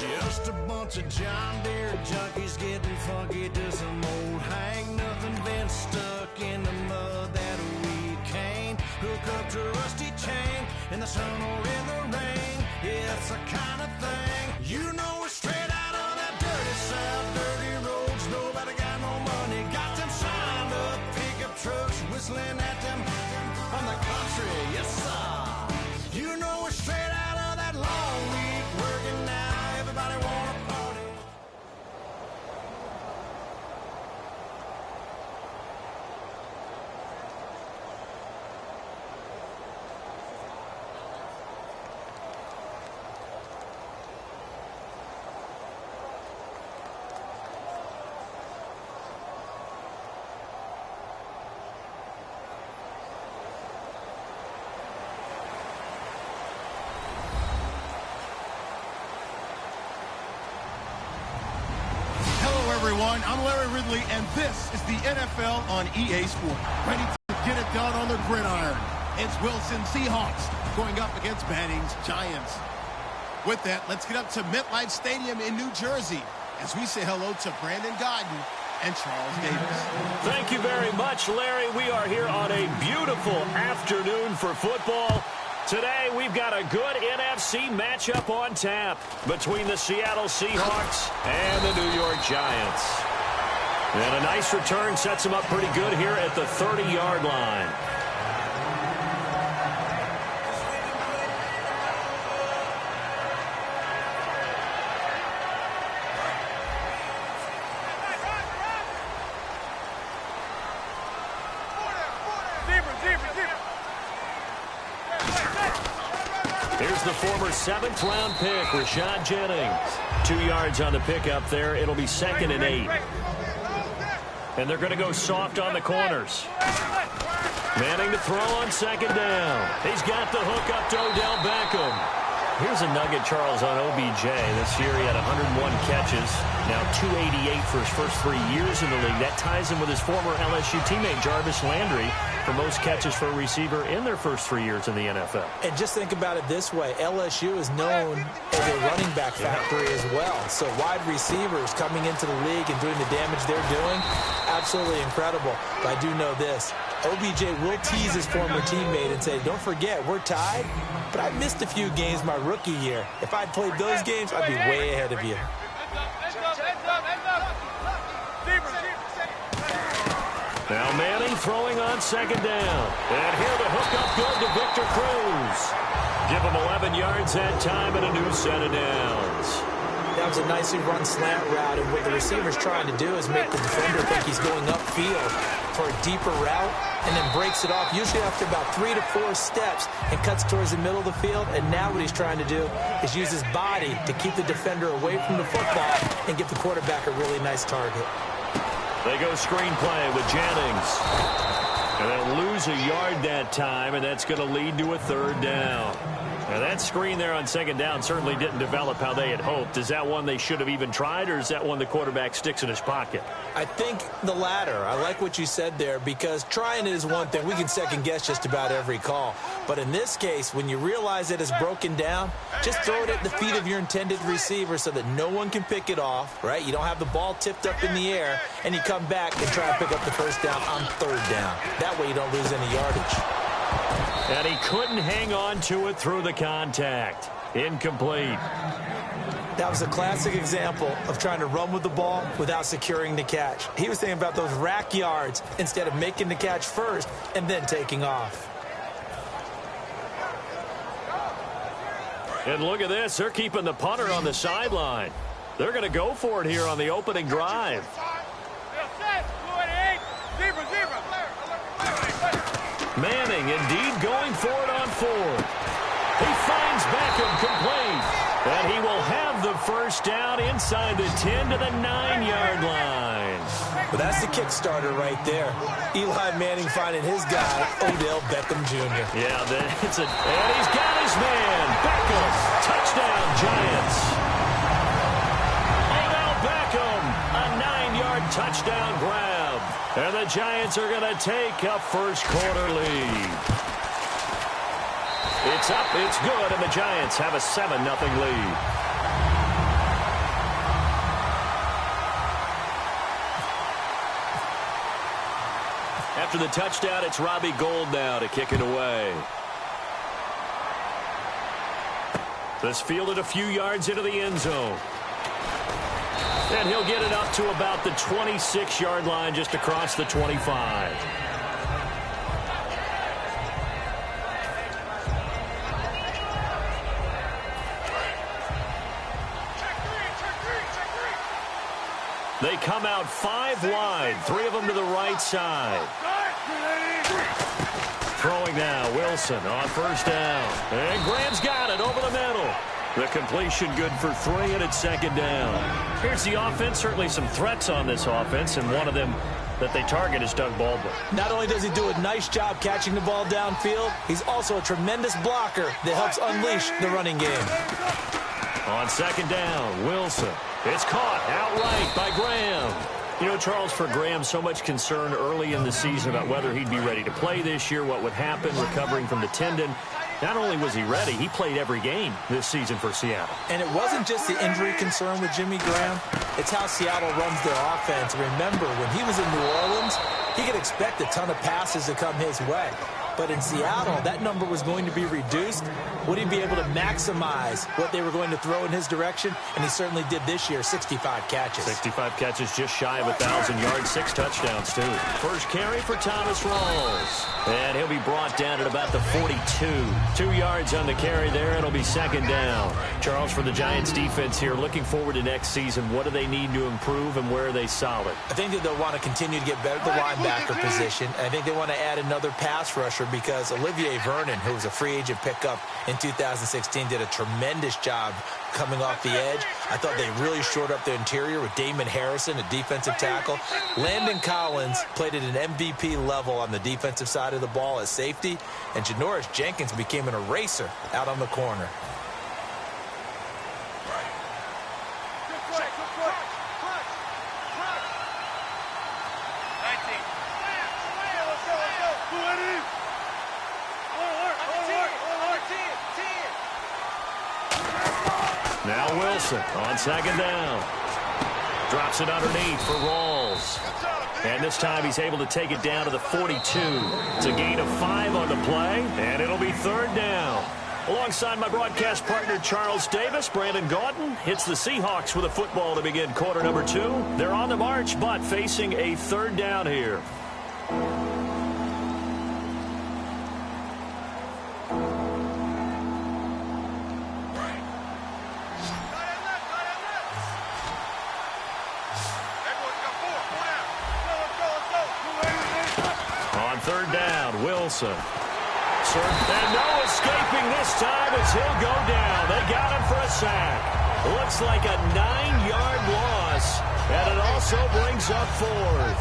Just a bunch of John Deere junkies getting funky to some old hang nothing Vince stuck in the mud that we can't hook up to a rusty chain in the sun or in the rain. It's the kind of thing you know we're straight out of that dirty south, dirty roads. Nobody got no money, got them signed up pickup trucks whistling at them on the country. Yes sir, you know we're straight out of that long week working now. Everybody wanna party. Everyone, I'm Larry Ridley, and this is the NFL on EA Sports. Ready to get it done on the gridiron. It's Wilson Seahawks going up against Manning's Giants. With that, let's get up to MetLife Stadium in New Jersey as we say hello to Brandon Godden and Charles Davis. Thank you very much, Larry. We are here on a beautiful afternoon for football. Today, we've got a good NFC matchup on tap between the Seattle Seahawks and the New York Giants. And a nice return sets them up pretty good here at the 30-yard line. Here's the former 7th-round pick, Rashad Jennings. 2 yards on the pickup there. It'll be 2nd and 8. And they're going to go soft on the corners. Manning to throw on 2nd down. He's got the hook up to Odell Beckham. Here's a nugget, Charles, on OBJ. This year he had 101 catches, now 288 for his first 3 years in the league. That ties him with his former LSU teammate, Jarvis Landry, for most catches for a receiver in their first 3 years in the NFL. And just think about it this way. LSU is known as a running back factory as well. So wide receivers coming into the league and doing the damage they're doing, absolutely incredible. But I do know this. OBJ will tease his former teammate and say, don't forget, we're tied, but I missed a few games my rookie year. If I'd played those games, I'd be way ahead of you. Now Manning throwing on 2nd down. And here the hook up good to Victor Cruz. Give him 11 yards that time and a new set of downs. That was a nicely run slant route, and what the receiver's trying to do is make the defender think he's going upfield for a deeper route and then breaks it off, usually after about 3 to 4 steps, and cuts towards the middle of the field. And now what he's trying to do is use his body to keep the defender away from the football and give the quarterback a really nice target. They go screen play with Jennings. And they'll lose a yard that time, and that's going to lead to a 3rd down. Now, that screen there on 2nd down certainly didn't develop how they had hoped. Is that one they should have even tried, or is that one the quarterback sticks in his pocket? I think the latter. I like what you said there, because trying it is one thing. We can second-guess just about every call. But in this case, when you realize it is broken down, just throw it at the feet of your intended receiver so that no one can pick it off, right? You don't have the ball tipped up in the air, and you come back and try to pick up the 1st down on 3rd down. That way you don't lose any yardage. And he couldn't hang on to it through the contact. Incomplete. That was a classic example of trying to run with the ball without securing the catch. He was thinking about those rack yards instead of making the catch first and then taking off. And look at this. They're keeping the punter on the sideline. They're going to go for it here on the opening drive. Manning indeed going for it on 4th. He finds Beckham complete. And he will have the 1st down inside the 10 to the 9-yard line. Well, that's the kickstarter right there. Eli Manning finding his guy, Odell Beckham Jr. Yeah, and he's got his man. Beckham, touchdown Giants. Odell Beckham, a 9-yard touchdown grab. And the Giants are going to take a first-quarter lead. It's up, it's good, and the Giants have a 7-0 lead. After the touchdown, it's Robbie Gould now to kick it away. This fielded a few yards into the end zone. And he'll get it up to about the 26-yard line, just across the 25. They come out 5 wide, 3 of them to the right side. Throwing now, Wilson on first down. And Graham's got it over the middle. The completion good for 3, and it's second down. Here's the offense. Certainly some threats on this offense, and one of them that they target is Doug Baldwin. Not only does he do a nice job catching the ball downfield, he's also a tremendous blocker that helps unleash the running game. On second down, Wilson. It's caught outright by Graham. You know, Charles, for Graham, so much concern early in the season about whether he'd be ready to play this year, what would happen recovering from the tendon. Not only was he ready, he played every game this season for Seattle. And it wasn't just the injury concern with Jimmy Graham. It's how Seattle runs their offense. Remember, when he was in New Orleans, he could expect a ton of passes to come his way. But in Seattle, that number was going to be reduced. Would he be able to maximize what they were going to throw in his direction? And he certainly did this year, 65 catches. 65 catches, just shy of 1,000 yards, 6 touchdowns, too. First carry for Thomas Rawls. And he'll be brought down at about the 42. 2 yards on the carry there. It'll be second down. Charles, for the Giants defense here, looking forward to next season, what do they need to improve and where are they solid? I think that they'll want to continue to get better at the linebacker position. I think they want to add another pass rusher because Olivier Vernon, who was a free agent pickup in 2016, did a tremendous job coming off the edge. I thought they really shored up their interior with Damon Harrison, a defensive tackle. Landon Collins played at an MVP level on the defensive side of the ball as safety, and Janoris Jenkins became an eraser out on the corner. Now Wilson on second down. Drops it underneath for Rawls. And this time he's able to take it down to the 42. It's a gain of 5 on the play, and it'll be third down. Alongside my broadcast partner Charles Davis, Brandon Gaudin hits the Seahawks with a football to begin quarter number 2. They're on the march, but facing a third down here. Third down, Wilson. And no escaping this time as he'll go down. They got him for a sack. Looks like a 9-yard loss, and it also brings up 4th.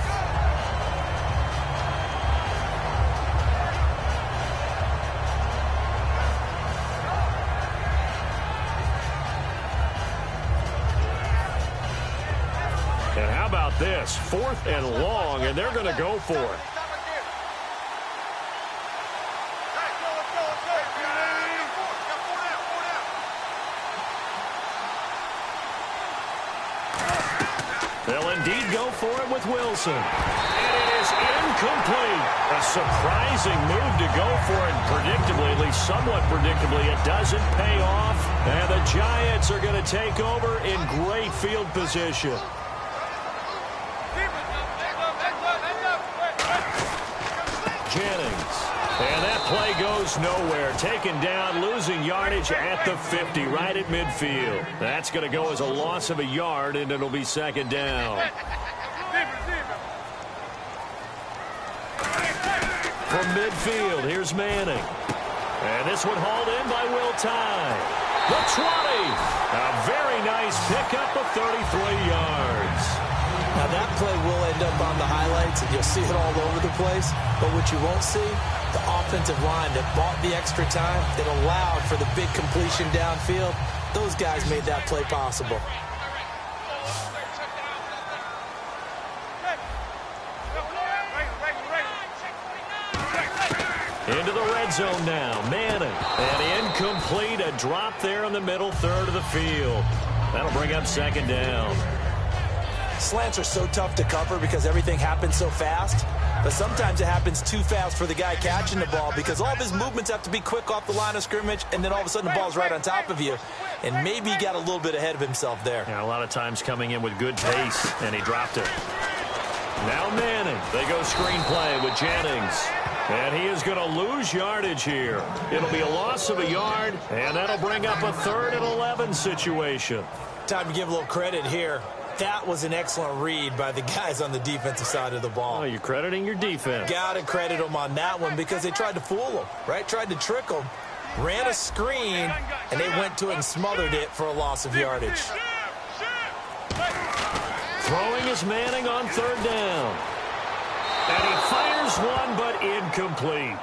And how about this? 4th and long, and they're going to go for it. They'll indeed go for it with Wilson. And it is incomplete. A surprising move to go for it predictably, at least somewhat predictably. It doesn't pay off. And the Giants are going to take over in great field position. Jennings. And that play goes nowhere. Taken down, losing yardage at the 50, right at midfield. That's going to go as a loss of a yard, and it'll be second down. From midfield, here's Manning. And this one hauled in by Will Tye. The 20. A very nice pickup of 33 yards. Now that play will end up on the highlights, and you'll see it all over the place. But what you won't see, the offensive line that bought the extra time, that allowed for the big completion downfield. Those guys made that play possible. Into the red zone now. Manning. And incomplete. A drop there in the middle third of the field. That'll bring up second down. Slants are so tough to cover because everything happens so fast. But sometimes it happens too fast for the guy catching the ball because all of his movements have to be quick off the line of scrimmage, and then all of a sudden the ball's right on top of you. And maybe he got a little bit ahead of himself there. Yeah, a lot of times coming in with good pace, and he dropped it. Now Manning. They go screenplay with Jennings. And he is going to lose yardage here. It'll be a loss of a yard, and that'll bring up a 3rd and 11 situation. Time to give a little credit here. That was an excellent read by the guys on the defensive side of the ball. Oh, you're crediting your defense. Got to credit them on that one because they tried to fool them, right? Tried to trick them. Ran a screen, and they went to it and smothered it for a loss of yardage. Throwing is Manning on 3rd down. And he fires one, but incomplete.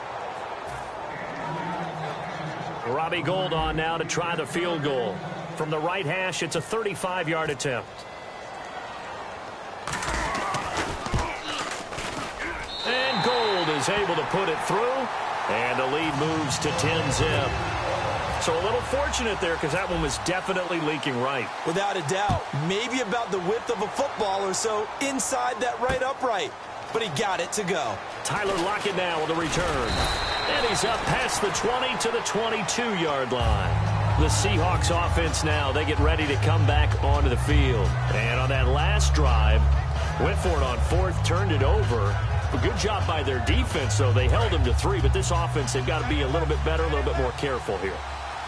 Robbie Gould on now to try the field goal. From the right hash, it's a 35-yard attempt. And Gould is able to put it through. And the lead moves to 10-zip. So a little fortunate there because that one was definitely leaking right. Without a doubt. Maybe about the width of a football or so inside that right upright. But he got it to go. Tyler Lockett now with a return. And he's up past the 20 to the 22-yard line. The Seahawks offense now, they get ready to come back onto the field. And on that last drive, went for it on 4th, turned it over. A good job by their defense, though. They held them to 3, but this offense, they've got to be a little bit better, a little bit more careful here.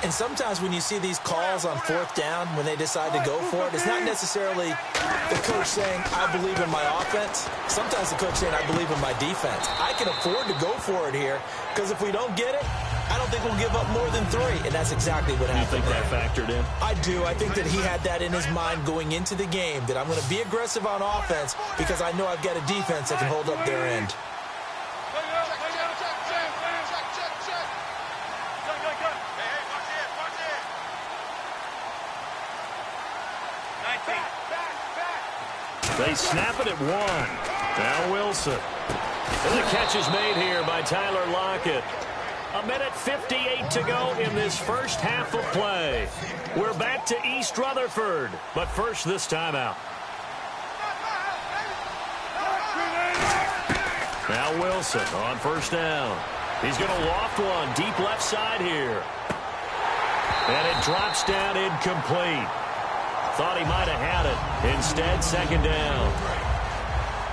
And sometimes when you see these calls on 4th down, when they decide to go for it, it's not necessarily the coach saying, I believe in my offense. Sometimes the coach saying, I believe in my defense. I can afford to go for it here because if we don't get it, I don't think we'll give up more than 3. And that's exactly what happened. You think that factored in? I do. I think that he had that in his mind going into the game, that I'm going to be aggressive on offense because I know I've got a defense that can hold up their end. They snap it at 1. Now Wilson. And the catch is made here by Tyler Lockett. 1:58 to go in this first half of play. We're back to East Rutherford, but first this timeout. Now Wilson on 1st down. He's going to loft one deep left side here. And it drops down incomplete. Thought he might have had it. Instead, 2nd down.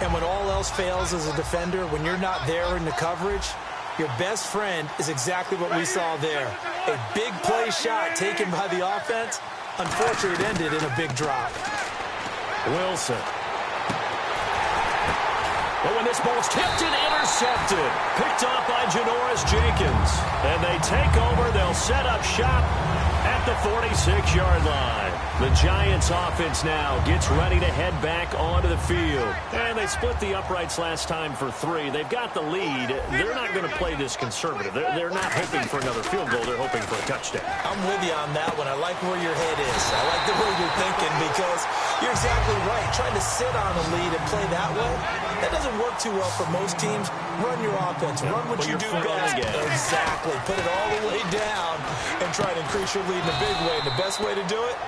And when all else fails as a defender, when you're not there in the coverage, your best friend is exactly what we saw there. A big play shot taken by the offense. Unfortunately, it ended in a big drop. Wilson. But when this ball's tipped and intercepted, picked off by Janoris Jenkins. And they take over. They'll set up shop at the 46-yard line. The Giants offense now gets ready to head back onto the field. And they split the uprights last time for 3. They've got the lead. They're not going to play this conservative. They're not hoping for another field goal. They're hoping for a touchdown. I'm with you on that one. I like where your head is. I like the way you're thinking because you're exactly right. Trying to sit on a lead and play that way, that doesn't work too well for most teams. Run your offense. Run what you do best. Exactly. Put it all the way down and try to increase your lead in a big way. And the best way to do it,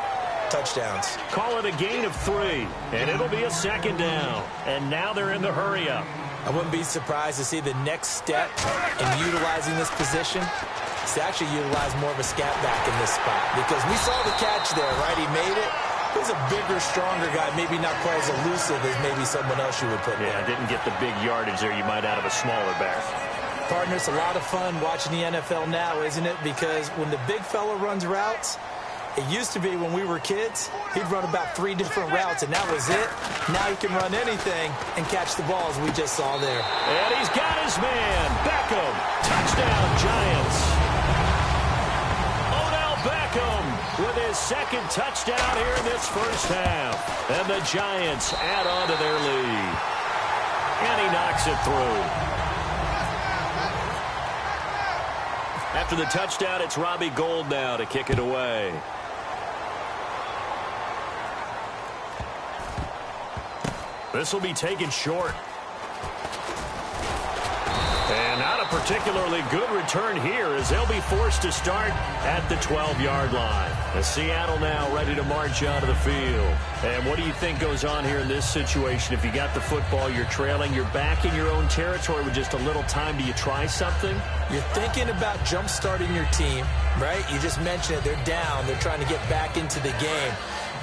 touchdowns. Call it a gain of 3, and it'll be a 2nd down. And now they're in the hurry-up. I wouldn't be surprised to see the next step in utilizing this position is to actually utilize more of a scat back in this spot. Because we saw the catch there, right? He made it. He was a bigger, stronger guy, maybe not quite as elusive as maybe someone else you would put there. Yeah, didn't get the big yardage there you might out of a smaller back. Partner, it's a lot of fun watching the NFL now, isn't it? Because when the big fella runs routes, it used to be when we were kids, he'd run about 3 different routes, and that was it. Now he can run anything and catch the balls we just saw there. And he's got his man, Beckham. Touchdown, Giants. Odell Beckham with his 2nd touchdown here in this first half. And the Giants add on to their lead. And he knocks it through. After the touchdown, it's Robbie Gould now to kick it away. This will be taken short. And out of particularly good return here as they'll be forced to start at the 12-yard line. As Seattle now ready to march out of the field. And what do you think goes on here in this situation? If you got the football, you're trailing, you're back in your own territory with just a little time. Do you try something? You're thinking about jump-starting your team, right? You just mentioned it. They're down. They're trying to get back into the game.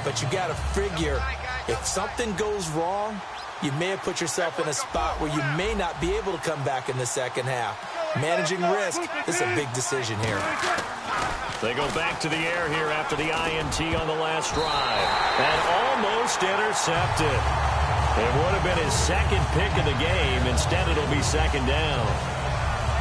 But you got to figure if something goes wrong, you may have put yourself in a spot where you may not be able to come back in the second half. Managing risk is a big decision here. They go back to the air here after the INT on the last drive. And almost intercepted. It would have been his second pick of the game. Instead, it'll be second down.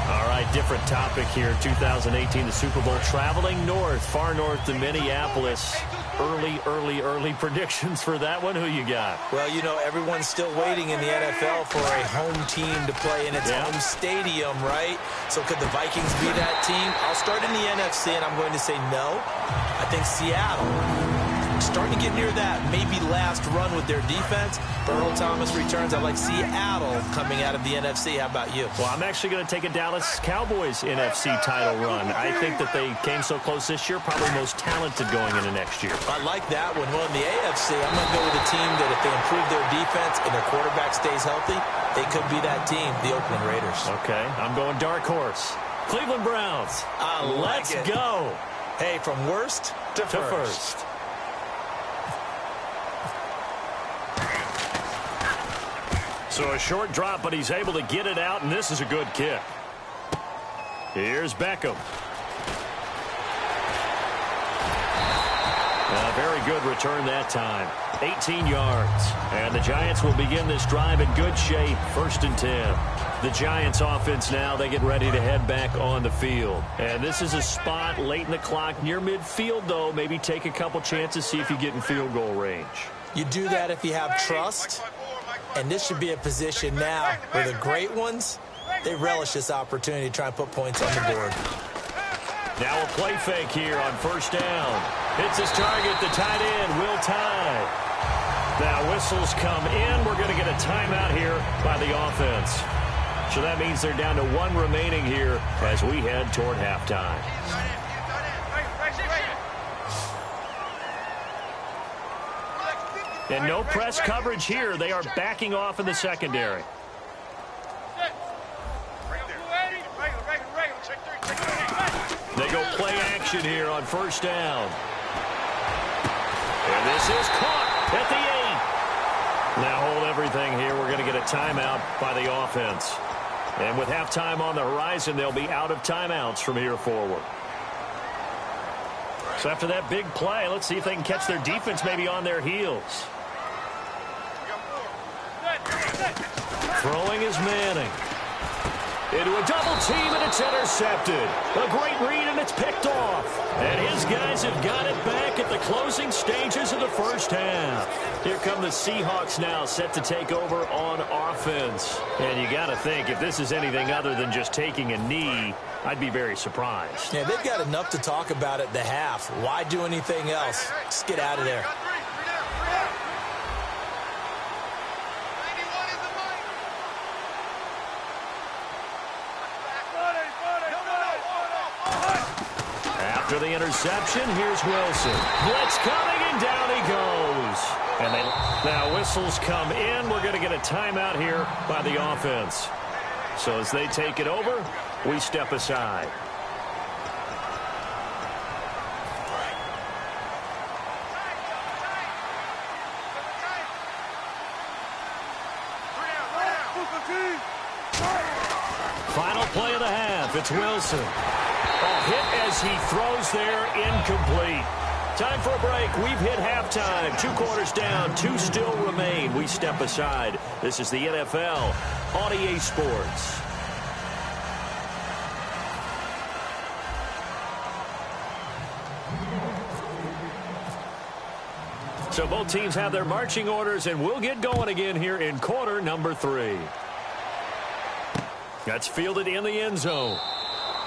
All right, different topic here. 2018, the Super Bowl, traveling north, far north to Minneapolis. Early predictions for that one. Who you got? Well, you know, everyone's still waiting in the NFL for a home team to play in its home stadium, right? So could the Vikings be that team? I'll start in the NFC, and I'm going to say no. I think Seattle, starting to get near that maybe last run with their defense. Earl Thomas returns. I like Seattle coming out of the NFC. How about you? Well, I'm actually going to take a Dallas Cowboys NFC title run. I think that they came so close this year, probably most talented going into next year. I like that one. Well, in the AFC, I'm going to go with a team that if they improve their defense and their quarterback stays healthy, they could be that team, the Oakland Raiders. Okay, I'm going dark horse. Cleveland Browns. Let's go. Hey, from worst to first. So a short drop, but he's able to get it out, and this is a good kick. Here's Beckham. A very good return that time. 18 yards. And the Giants will begin this drive in good shape. 1st and 10. The Giants offense now, they get ready to head back on the field. And this is a spot late in the clock near midfield, though. Maybe take a couple chances, see if you get in field goal range. You do that if you have trust. And this should be a position now where the great ones, they relish this opportunity to try and put points on the board. Now a play fake here on 1st down. Hits his target, the tight end, Will Tye. Now whistles come in. We're going to get a timeout here by the offense. So that means they're down to 1 remaining here as we head toward halftime. And no press coverage here. They are backing off in the secondary. They go play action here on 1st down. And this is caught at the 8. Now hold everything here. We're going to get a timeout by the offense. And with halftime on the horizon, they'll be out of timeouts from here forward. So after that big play, let's see if they can catch their defense maybe on their heels. Throwing is Manning. Into a double team, and it's intercepted. A great read, and it's picked off. And his guys have got it back at the closing stages of the 1st half. Here come the Seahawks now, set to take over on offense. And you got to think, if this is anything other than just taking a knee, I'd be very surprised. Yeah, they've got enough to talk about at the half. Why do anything else? Just get out of there. After the interception, here's Wilson. Blitz coming, and down he goes. And now whistles come in. We're going to get a timeout here by the offense. So as they take it over, we step aside. Final play of the half. It's Wilson. A hit as he throws there, incomplete. Time for a break. We've hit halftime. 2 quarters down, 2 still remain. We step aside. This is the NFL on EA Sports. So both teams have their marching orders, and we'll get going again here in quarter number 3. That's fielded in the end zone.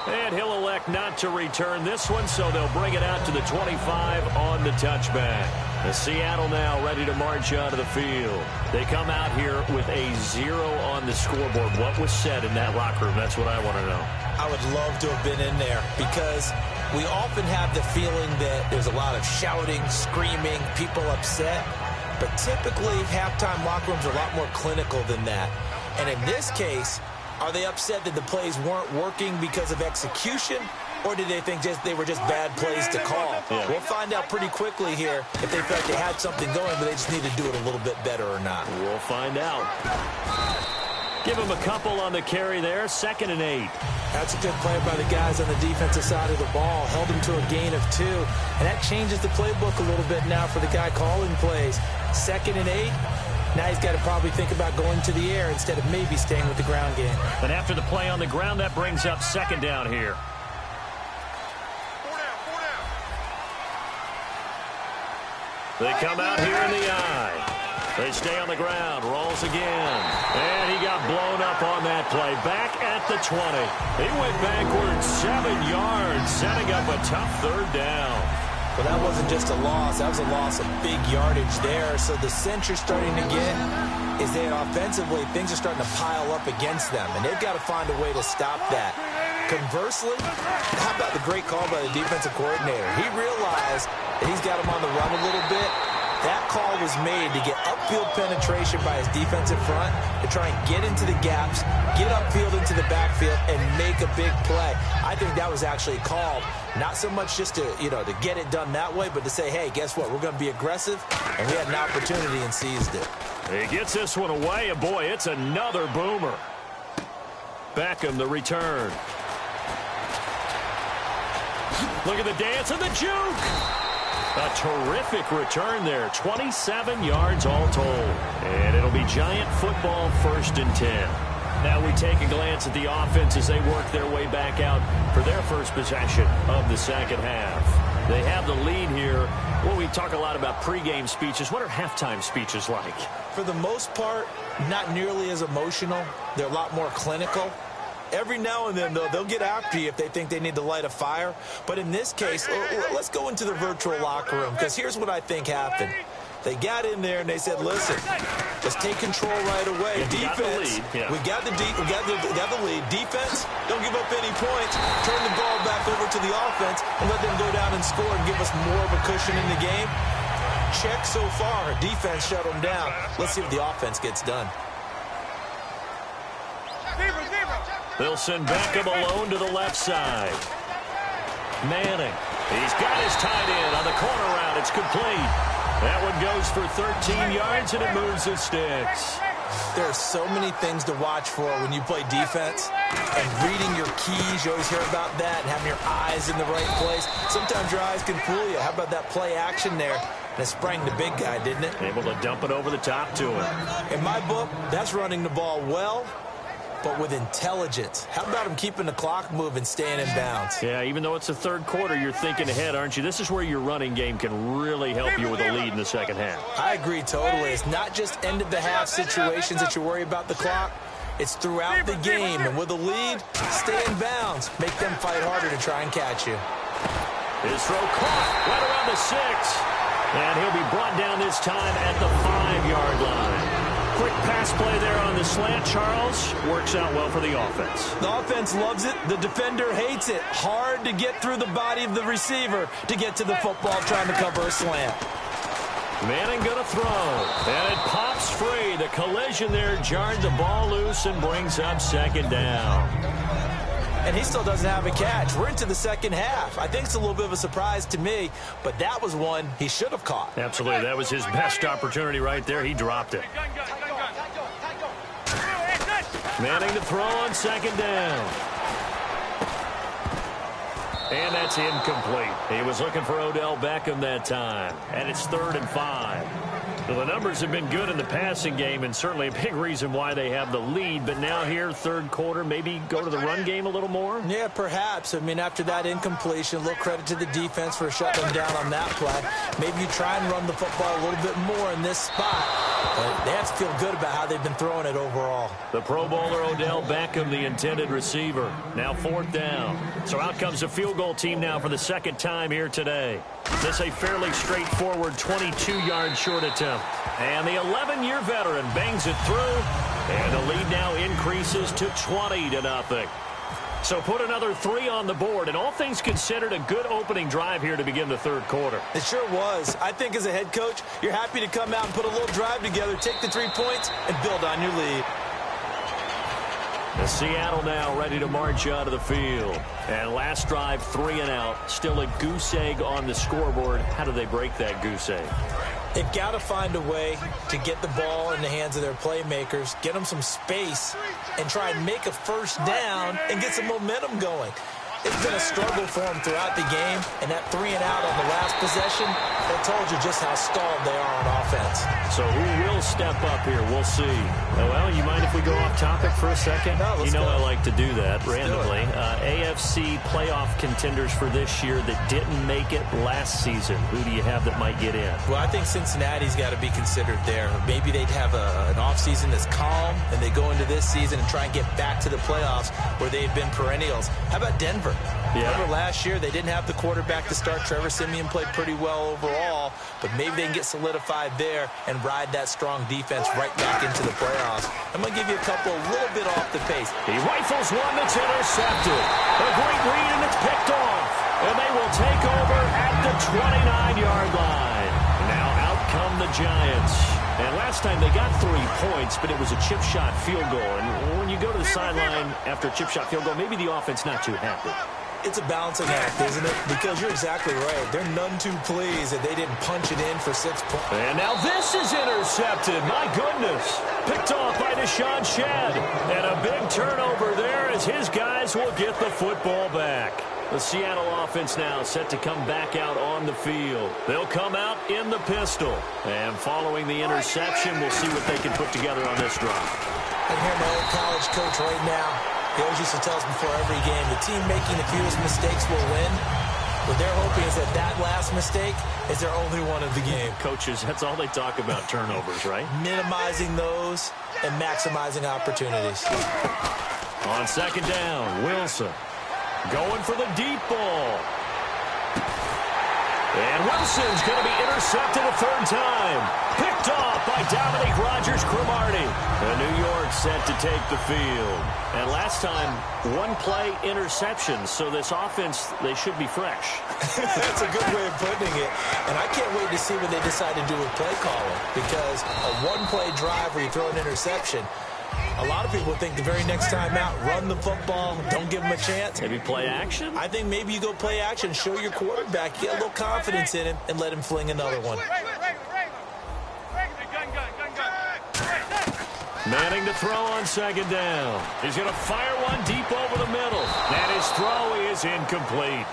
And he'll elect not to return this one, so they'll bring it out to the 25 on the touchback. Seattle now ready to march onto the field. They come out here with a 0 on the scoreboard. What was said in that locker room? That's what I want to know. I would love to have been in there because we often have the feeling that there's a lot of shouting, screaming, people upset. But typically, halftime locker rooms are a lot more clinical than that. And in this case, are they upset that the plays weren't working because of execution? Or did they think they were just bad plays to call? Yeah. We'll find out pretty quickly here if they felt they had something going, but they just need to do it a little bit better or not. We'll find out. Give him a couple on the carry there. 2nd and 8. That's a good play by the guys on the defensive side of the ball. Held him to a gain of 2. And that changes the playbook a little bit now for the guy calling plays. 2nd and 8. Now he's got to probably think about going to the air instead of maybe staying with the ground game. And after the play on the ground, that brings up 2nd down here. They come out here in the eye. They stay on the ground. Rolls again. And he got blown up on that play. Back at the 20. He went backwards 7 yards, setting up a tough 3rd down. Well, that wasn't just a loss. That was a loss of big yardage there. So the sense you're starting to get is that offensively, things are starting to pile up against them. And they've got to find a way to stop that. Conversely, how about the great call by the defensive coordinator? He realized that he's got him on the run a little bit. That call was made to get upfield penetration by his defensive front to try and get into the gaps, get upfield into the backfield, and make a big play. I think that was actually called not so much just to, to get it done that way, but to say, hey, guess what? We're going to be aggressive, and we had an opportunity and seized it. He gets this one away, and boy, it's another boomer. Beckham, the return. Look at the dance and the juke. A terrific return there. 27 yards all told. And it'll be Giant football 1st and 10. Now we take a glance at the offense as they work their way back out for their first possession of the 2nd half. They have the lead here. Well, we talk a lot about pregame speeches. What are halftime speeches like? For the most part, not nearly as emotional. They're a lot more clinical. Every now and then, though, they'll get after you if they think they need to light a fire. But in this case, let's go into the virtual locker room, because here's what I think happened. They got in there and they said, listen, let's take control right away. Defense, we got the lead. Defense, don't give up any points. Turn the ball back over to the offense and let them go down and score and give us more of a cushion in the game. Check so far. Defense shut them down. Let's see if the offense gets done. They'll send Beckham alone to the left side. Manning. He's got his tight end on the corner route. It's complete. That one goes for 13 yards, and it moves the sticks. There are so many things to watch for when you play defense. And reading your keys, you always hear about that, and having your eyes in the right place. Sometimes your eyes can fool you. How about that play action there? And it sprang the big guy, didn't it? Able to dump it over the top to him. In my book, that's running the ball well, but with intelligence. How about him keeping the clock moving, staying in bounds? Yeah, even though it's the 3rd quarter, you're thinking ahead, aren't you? This is where your running game can really help you with a lead in the 2nd half. I agree totally. It's not just end-of-the-half situations that you worry about the clock. It's throughout the game. And with a lead, stay in bounds. Make them fight harder to try and catch you. His throw caught right around the 6. And he'll be brought down this time at the 5-yard line. Quick pass play there on the slant, Charles. Works out well for the offense. The offense loves it. The defender hates it. Hard to get through the body of the receiver to get to the football trying to cover a slant. Manning going to throw. And it pops free. The collision there jarred the ball loose and brings up 2nd down. And he still doesn't have a catch. We're into the 2nd half. I think it's a little bit of a surprise to me, but that was one he should have caught. Absolutely. That was his best opportunity right there. He dropped it. Manning to throw on 2nd down. And that's incomplete. He was looking for Odell Beckham that time. And it's 3rd and 5. Well, the numbers have been good in the passing game, and certainly a big reason why they have the lead. But now here, 3rd quarter, maybe go to the run game a little more? Yeah, perhaps. I mean, after that incompletion, a little credit to the defense for shutting them down on that play. Maybe you try and run the football a little bit more in this spot. But they have to feel good about how they've been throwing it overall. The Pro Bowler Odell Beckham, the intended receiver. Now 4th down. So out comes the field goal team now for the 2nd time here today. This a fairly straightforward 22-yard short attempt. And the 11-year veteran bangs it through. And the lead now increases to 20-0. So put another 3 on the board, and all things considered, a good opening drive here to begin the third quarter. It sure was. I think as a head coach, you're happy to come out and put a little drive together, take the 3 points, and build on your lead. The Seattle now ready to march out of the field. And last drive, 3 and out. Still a goose egg on the scoreboard. How do they break that goose egg? They've got to find a way to get the ball in the hands of their playmakers, get them some space, and try and make a first down and get some momentum going. It's been a struggle for them throughout the game, and that 3 and out on the last possession, that told you just how stalled they are on offense. So who will step up here? We'll see. Well, you mind if we go off topic for a second? No, let's go. I like to do that randomly. AFC playoff contenders for this year that didn't make it last season. Who do you have that might get in? Well, I think Cincinnati's got to be considered there. Maybe they'd have an offseason that's calm, and they go into this season and try and get back to the playoffs where they've been perennials. How about Denver? Yeah. Remember last year, they didn't have the quarterback to start. Trevor Siemian played pretty well overall, but maybe they can get solidified there and ride that strong defense right back into the playoffs. I'm going to give you a couple a little bit off the pace. He rifles one that's intercepted. A great read, and it's picked off. And they will take over at the 29-yard line. Now out come the Giants. And last time they got 3 points, but it was a chip shot field goal. And when you go to the sideline after a chip shot field goal, maybe the offense not too happy. It's a balancing act, isn't it? Because you're exactly right. They're none too pleased that they didn't punch it in for 6 points. And now this is intercepted. My goodness. Picked off by Deshaun Shedd. And a big turnover there as his guys will get the football back. The Seattle offense now set to come back out on the field. They'll come out in the pistol. And following the interception, we'll see what they can put together on this drive. I hear my old college coach right now. He always used to tell us before every game, the team making the fewest mistakes will win. What they're hoping is that that last mistake is their only one of the game. Coaches, that's all they talk about, turnovers, right? Minimizing those and maximizing opportunities. On second down, Wilson going for the deep ball. And Wilson's going to be intercepted a 3rd time. Picked off by Dominique Rodgers-Cromartie. And New York set to take the field. And last time, 1-play interception. So this offense, they should be fresh. That's a good way of putting it. And I can't wait to see what they decide to do with play calling. Because a 1-play drive where you throw an interception, a lot of people think the very next time out, run the football, don't give them a chance. Maybe play action? I think maybe you go play action, show your quarterback, get a little confidence in him, and let him fling another one. Manning to throw on second down. He's going to fire one deep over the middle. And his throw is incomplete.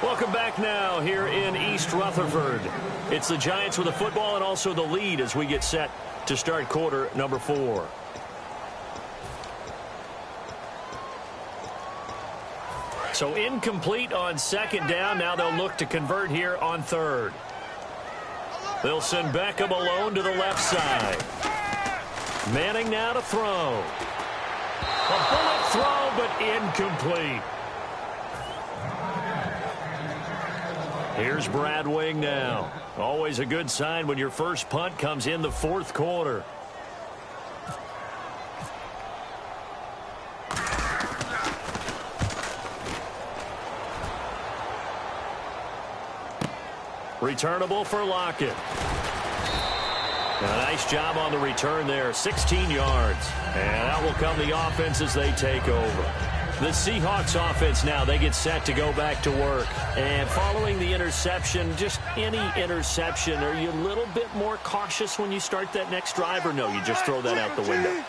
Welcome back now here in East Rutherford. It's the Giants with the football and also the lead as we get set to start quarter number 4. So incomplete on second down. Now they'll look to convert here on 3rd. They'll send Beckham alone to the left side. Manning now to throw. A bullet throw, but incomplete. Here's Brad Wing now. Always a good sign when your first punt comes in the 4th quarter. Returnable for Lockett. And a nice job on the return there, 16 yards. And out will come the offense as they take over. The Seahawks offense now, they get set to go back to work. And following the interception, just any interception, are you a little bit more cautious when you start that next drive, or no, you just throw that out the window?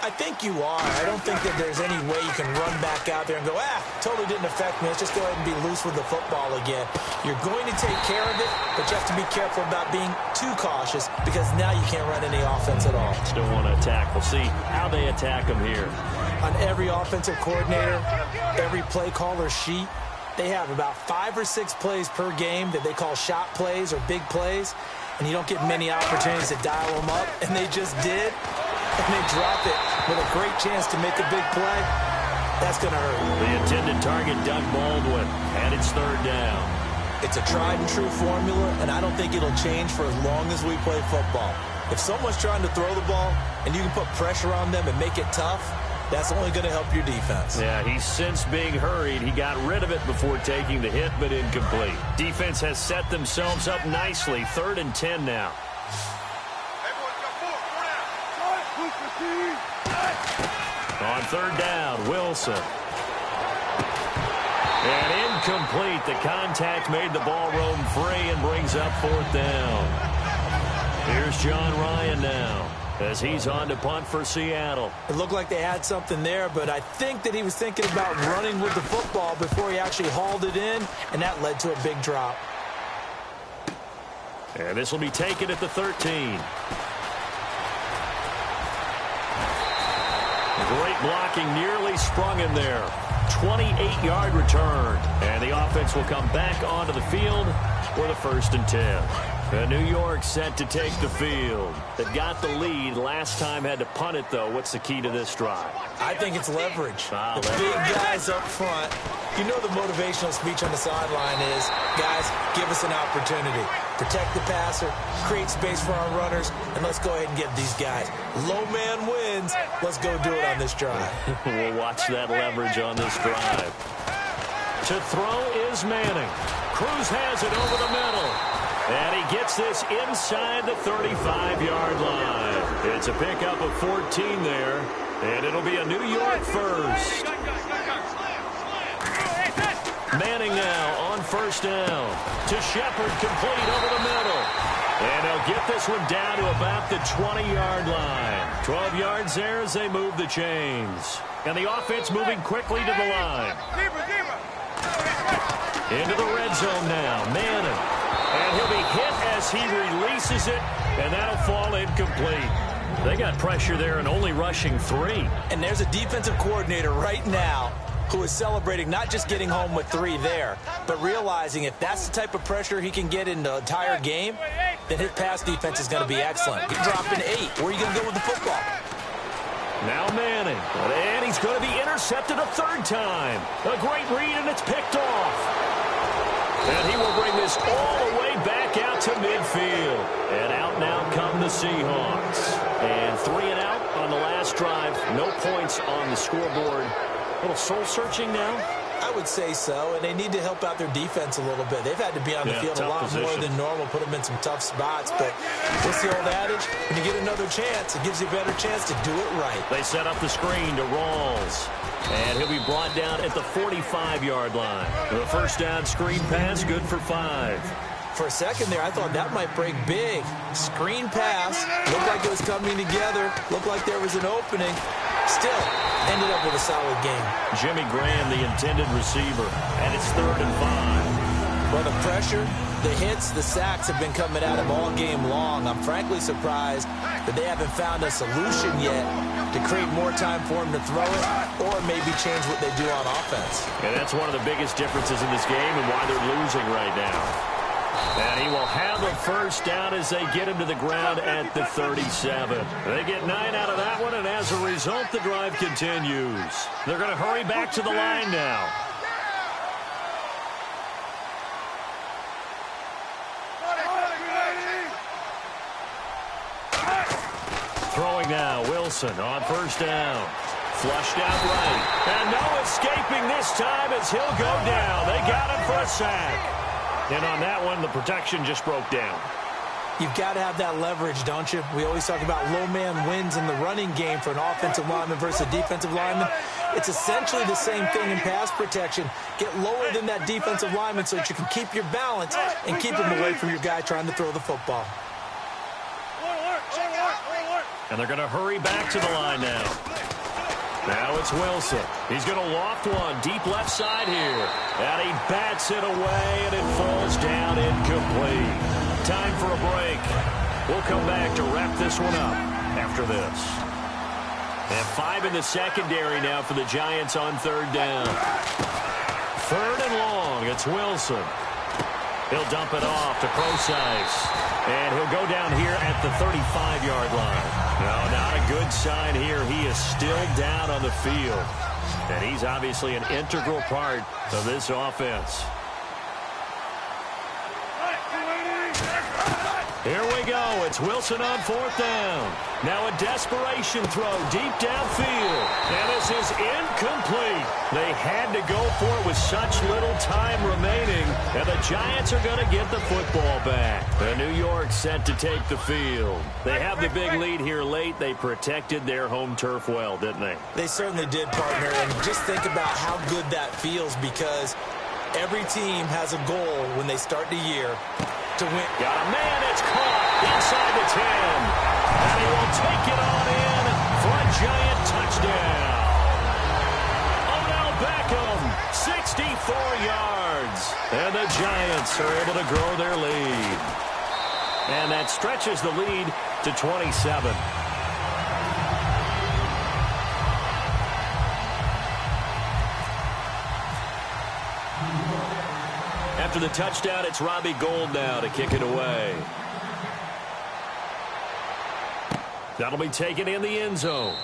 I think you are. I don't think that there's any way you can run back out there and go, totally didn't affect me. Let's just go ahead and be loose with the football again. You're going to take care of it, but you have to be careful about being too cautious because now you can't run any offense at all. Still want to attack. We'll see how they attack them here. On every offensive coordinator, every play caller sheet, they have about 5 or 6 plays per game that they call shot plays or big plays, and you don't get many opportunities to dial them up, and they just did. And they drop it with a great chance to make a big play. That's going to hurt. The intended target, Doug Baldwin, and it's 3rd down. It's a tried and true formula, and I don't think it'll change for as long as we play football. If someone's trying to throw the ball and you can put pressure on them and make it tough, that's only going to help your defense. Yeah, he's since being hurried. He got rid of it before taking the hit, but incomplete. Defense has set themselves up nicely. 3rd and 10 now. On 3rd down, Wilson. And incomplete. The contact made the ball roam free and brings up 4th down. Here's John Ryan now as he's on to punt for Seattle. It looked like they had something there, but I think that he was thinking about running with the football before he actually hauled it in, and that led to a big drop. And this will be taken at the 13. Great blocking, nearly sprung him there. 28-yard return. And the offense will come back onto the field for the 1st and 10. New York set to take the field. They've got the lead. Last time had to punt it, though. What's the key to this drive? I think it's leverage. The leverage. Big guys up front. You know the motivational speech on the sideline is, guys, give us an opportunity. Protect the passer, create space for our runners, and let's go ahead and get these guys. Low man wins. Let's go do it on this drive. We'll watch that leverage on this drive. To throw is Manning. Cruz has it over the middle. And he gets this inside the 35-yard line. It's a pickup of 14 there, and it'll be a New York first. Manning now on 1st down. To Shepard, complete over the middle. And he'll get this one down to about the 20-yard line. 12 yards there as they move the chains. And the offense moving quickly to the line. Into the red zone now. Manning. And he'll be hit as he releases it, and that'll fall incomplete. They got pressure there and only rushing 3. And there's a defensive coordinator right now who is celebrating not just getting home with 3 there, but realizing if that's the type of pressure he can get in the entire game, then his pass defense is going to be excellent. He's dropping 8. Where are you going to go with the football? Now Manning. And he's going to be intercepted a 3rd time. A great read, and it's picked off. And he will bring this all the way back out to midfield. And out now come the Seahawks. And 3 and out on the last drive. No points on the scoreboard. A little soul-searching now? I would say so, and they need to help out their defense a little bit. They've had to be on the field a lot more than normal, put them in some tough spots. But what's the old adage? When you get another chance, it gives you a better chance to do it right. They set up the screen to Rawls. And he'll be brought down at the 45-yard line. The 1st down screen pass, good for 5. For a second there, I thought that might break big. Screen pass, looked like it was coming together, looked like there was an opening. Still, ended up with a solid game. Jimmy Graham, the intended receiver, and it's 3rd and 5. Well, the pressure, the hits, the sacks have been coming at him all game long. I'm frankly surprised that they haven't found a solution yet to create more time for him to throw it or maybe change what they do on offense. And that's one of the biggest differences in this game and why they're losing right now. And he will have a 1st down as they get him to the ground at the 37. They get 9 out of that one, and as a result, the drive continues. They're going to hurry back to the line now. Throwing now, Wilson on 1st down. Flushed out right. And no escaping this time as he'll go down. They got him for a sack. And on that one, the protection just broke down. You've got to have that leverage, don't you? We always talk about low man wins in the running game for an offensive lineman versus a defensive lineman. It's essentially the same thing in pass protection. Get lower than that defensive lineman so that you can keep your balance and keep him away from your guy trying to throw the football. And they're going to hurry back to the line now. Now it's Wilson. He's going to loft one deep left side here. And he bats it away, and it falls down incomplete. Time for a break. We'll come back to wrap this one up after this. And 5 in the secondary now for the Giants on 3rd down. 3rd and long. It's Wilson. He'll dump it off to Procise. And he'll go down here at the 35-yard line. No, not a good sign here. He is still down on the field. And he's obviously an integral part of this offense. Here we go. It's Wilson on 4th down. Now a desperation throw deep downfield. And this is incomplete. They had to go for it with such little time remaining. And the Giants are going to get the football back. The New York set to take the field. They have the big lead here late. They protected their home turf well, didn't they? They certainly did, partner. And just think about how good that feels, because every team has a goal when they start the year to win. Got a man, it's caught inside the 10. And he will take it on in for a Giant touchdown. Odell Beckham, 64 yards. And the Giants are able to grow their lead. And that stretches the lead to 27. After the touchdown, it's Robbie Gould now to kick it away. That'll be taken in the end zone.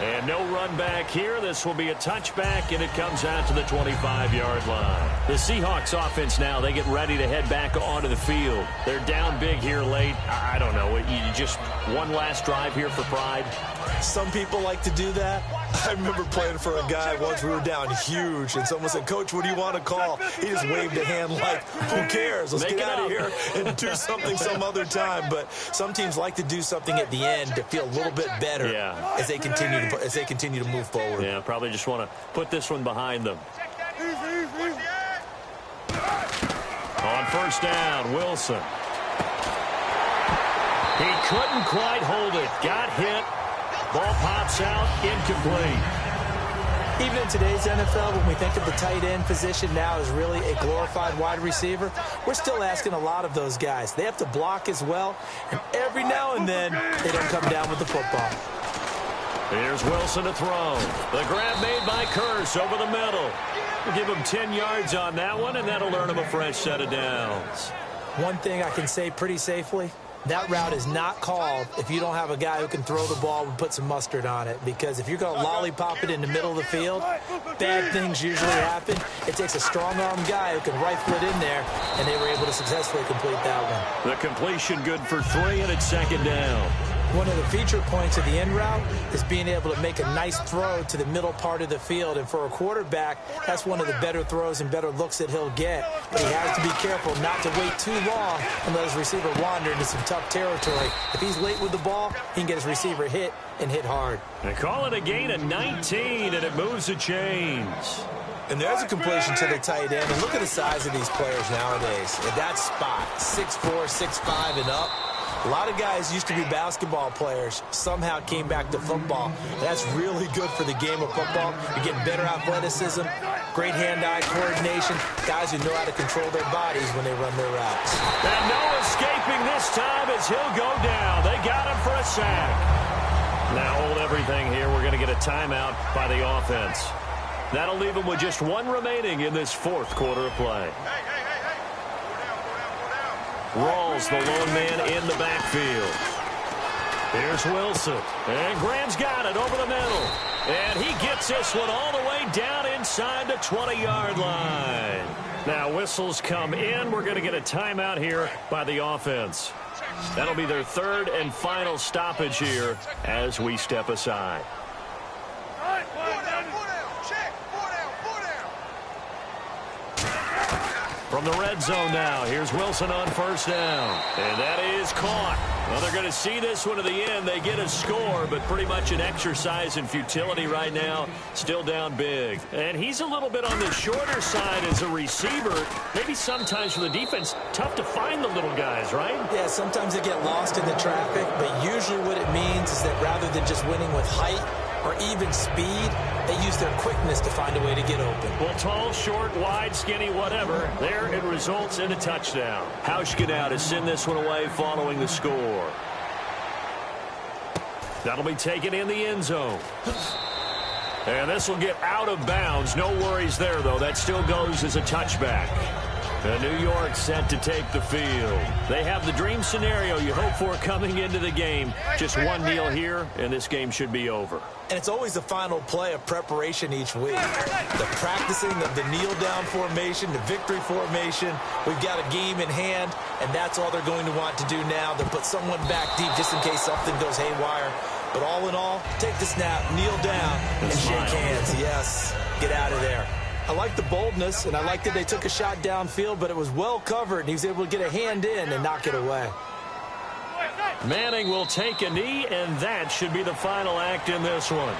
And no run back here. This will be a touchback, and it comes out to the 25-yard line. The Seahawks offense now, they get ready to head back onto the field. They're down big here late. I don't know. You just one last drive here for pride? Some people like to do that. I remember playing for a guy once. We were down huge, and someone said, "Coach, what do you want to call?" He just waved a hand like, who cares? Let's get out of here and do something some other time. But some teams like to do something at the end to feel a little bit better as they continue to move forward. Yeah, probably just want to put this one behind them. On 1st down, Wilson. He couldn't quite hold it. Got hit. Ball pops out, incomplete. Even in today's NFL, when we think of the tight end position now as really a glorified wide receiver, we're still asking a lot of those guys. They have to block as well, and every now and then they don't come down with the football. Here's Wilson to throw. The grab made by Curse over the middle. We'll give him 10 yards on that one, and that'll earn him a fresh set of downs. One thing I can say pretty safely, that route is not called if you don't have a guy who can throw the ball and put some mustard on it. Because if you're going to lollipop it in the middle of the field, bad things usually happen. It takes a strong-arm guy who can rifle it in there, and they were able to successfully complete that one. The completion good for 3, and it's 2nd down. One of the feature points of the end route is being able to make a nice throw to the middle part of the field. And for a quarterback, that's one of the better throws and better looks that he'll get. But he has to be careful not to wait too long and let his receiver wander into some tough territory. If he's late with the ball, he can get his receiver hit and hit hard. They call it a gain of 19, and it moves the chains. And there's a completion to the tight end. And look at the size of these players nowadays. At that spot, 6'4", 6'5", and up. A lot of guys used to be basketball players, somehow came back to football. That's really good for the game of football. You're getting better athleticism, great hand-eye coordination, guys who know how to control their bodies when they run their routes. And no escaping this time as he'll go down. They got him for a sack. Now hold everything here. We're going to get a timeout by the offense. That'll leave them with just 1 remaining in this 4th quarter of play. Rawls, the lone man in the backfield. Here's Wilson. And Graham's got it over the middle. And he gets this one all the way down inside the 20-yard line. Now whistles come in. We're going to get a timeout here by the offense. That'll be their 3rd and final stoppage here as we step aside. From the red zone now, here's Wilson on 1st down. And that is caught. Well, they're going to see this one to the end. They get a score, but pretty much an exercise in futility right now. Still down big. And he's a little bit on the shorter side as a receiver. Maybe sometimes for the defense, tough to find the little guys, right? Yeah, sometimes they get lost in the traffic, but usually what it means is that rather than just winning with height or even speed, they use their quickness to find a way to get open. Well, tall, short, wide, skinny, whatever. There it results in a touchdown. Hauschka now to send this one away following the score. That'll be taken in the end zone. And this will get out of bounds. No worries there, though. That still goes as a touchback. New York set to take the field. They have the dream scenario you hope for coming into the game. Just one kneel here, and this game should be over. And it's always the final play of preparation each week. The practicing of the kneel-down formation, the victory formation. We've got a game in hand, and that's all they're going to want to do now. They'll put someone back deep just in case something goes haywire. But all in all, take the snap, kneel down, and shake hands. Yes, get out of there. I like the boldness, and I like that they took a shot downfield, but it was well covered, and he was able to get a hand in and knock it away. Manning will take a knee, and that should be the final act in this one.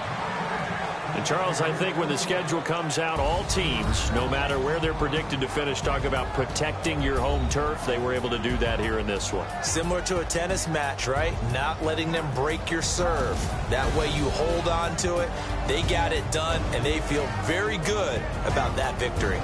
And, Charles, I think when the schedule comes out, all teams, no matter where they're predicted to finish, talk about protecting your home turf. They were able to do that here in this one. Similar to a tennis match, right? Not letting them break your serve. That way you hold on to it. They got it done, and they feel very good about that victory.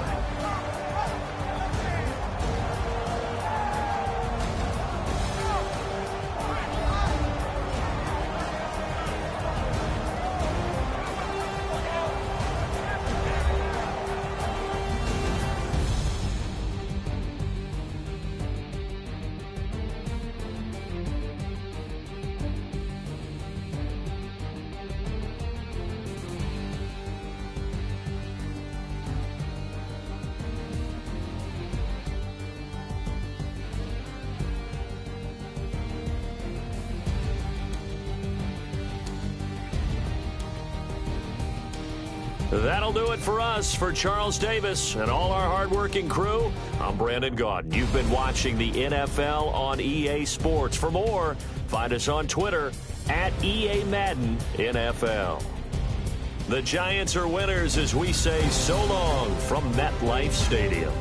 That'll do it for us. For Charles Davis and all our hardworking crew, I'm Brandon Gaudin. You've been watching the NFL on EA Sports. For more, find us on Twitter at EA Madden NFL. The Giants are winners as we say so long from MetLife Stadium.